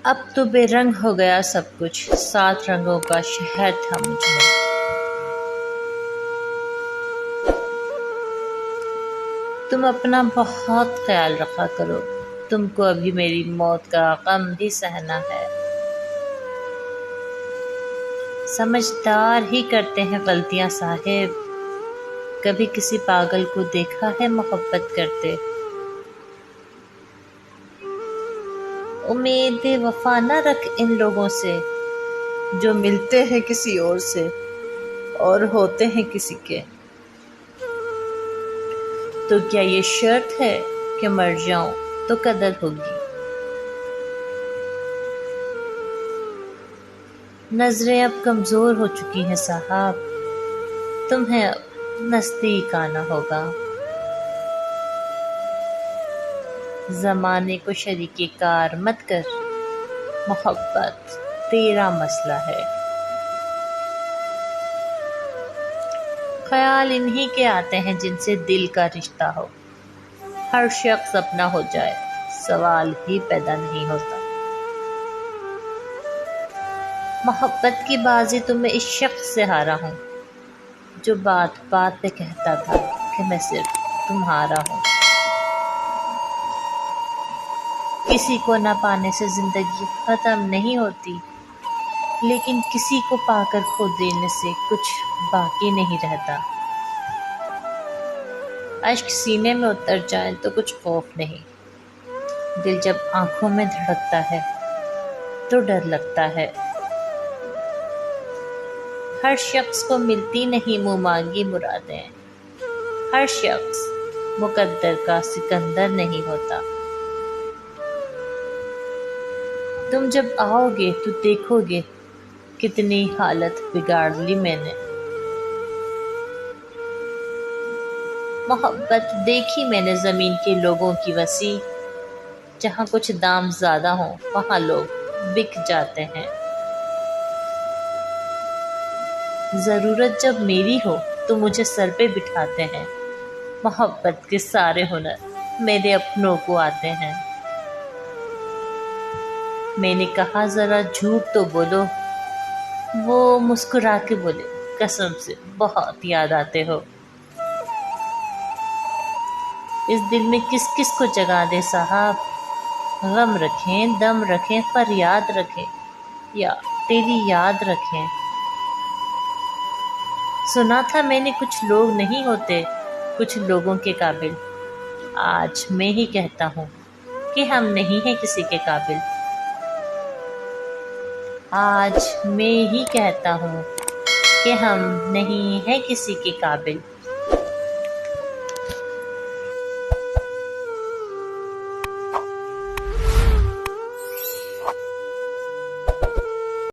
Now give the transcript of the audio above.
اب تو بے رنگ ہو گیا سب کچھ، 7 رنگوں کا شہر تھا مجھ میں۔ تم اپنا بہت خیال رکھا کرو، تم کو ابھی میری موت کا غم بھی سہنا ہے۔ سمجھدار ہی کرتے ہیں غلطیاں صاحب، کبھی کسی پاگل کو دیکھا ہے محبت کرتے؟ امید وفا نہ رکھ ان لوگوں سے جو ملتے ہیں کسی اور سے اور ہوتے ہیں کسی کے۔ تو کیا یہ شرط ہے کہ مر جاؤں تو قدر ہوگی؟ نظریں اب کمزور ہو چکی ہیں صاحب، تمہیں اب نزدیک آنا ہوگا۔ زمانے کو شریک کار مت کر، محبت تیرا مسئلہ ہے۔ خیال انہی کے آتے ہیں جن سے دل کا رشتہ ہو، ہر شخص اپنا ہو جائے سوال ہی پیدا نہیں ہوتا۔ محبت کی بازی تو میں اس شخص سے ہارا ہوں جو بات بات پہ کہتا تھا کہ میں صرف تمہارا ہوں۔ کسی کو نہ پانے سے زندگی ختم نہیں ہوتی، لیکن کسی کو پا کر کھو دینے سے کچھ باقی نہیں رہتا۔ اشک سینے میں اتر جائیں تو کچھ خوف نہیں، دل جب آنکھوں میں دھڑکتا ہے تو ڈر لگتا ہے۔ ہر شخص کو ملتی نہیں منہ مانگی مرادیں، ہر شخص مقدر کا سکندر نہیں ہوتا۔ تم جب آؤ گے تو دیکھو گے کتنی حالت بگاڑ لی میں نے۔ محبت دیکھی میں نے زمین کے لوگوں کی وسیع، جہاں کچھ دام زیادہ ہوں وہاں لوگ بک جاتے ہیں۔ ضرورت جب میری ہو تو مجھے سر پہ بٹھاتے ہیں، محبت کے سارے ہنر میرے اپنوں کو آتے ہیں۔ میں نے کہا ذرا جھوٹ تو بولو، وہ مسکرا کے بولے قسم سے بہت یاد آتے ہو۔ اس دل میں کس کس کو جگا دے صاحب، غم رکھیں دم رکھیں فریاد رکھیں یا تیری یاد رکھیں۔ سنا تھا میں نے کچھ لوگ نہیں ہوتے کچھ لوگوں کے قابل، آج میں ہی کہتا ہوں کہ ہم نہیں ہیں کسی کے قابل۔ آج میں ہی کہتا ہوں کہ ہم نہیں ہیں کسی کے قابل۔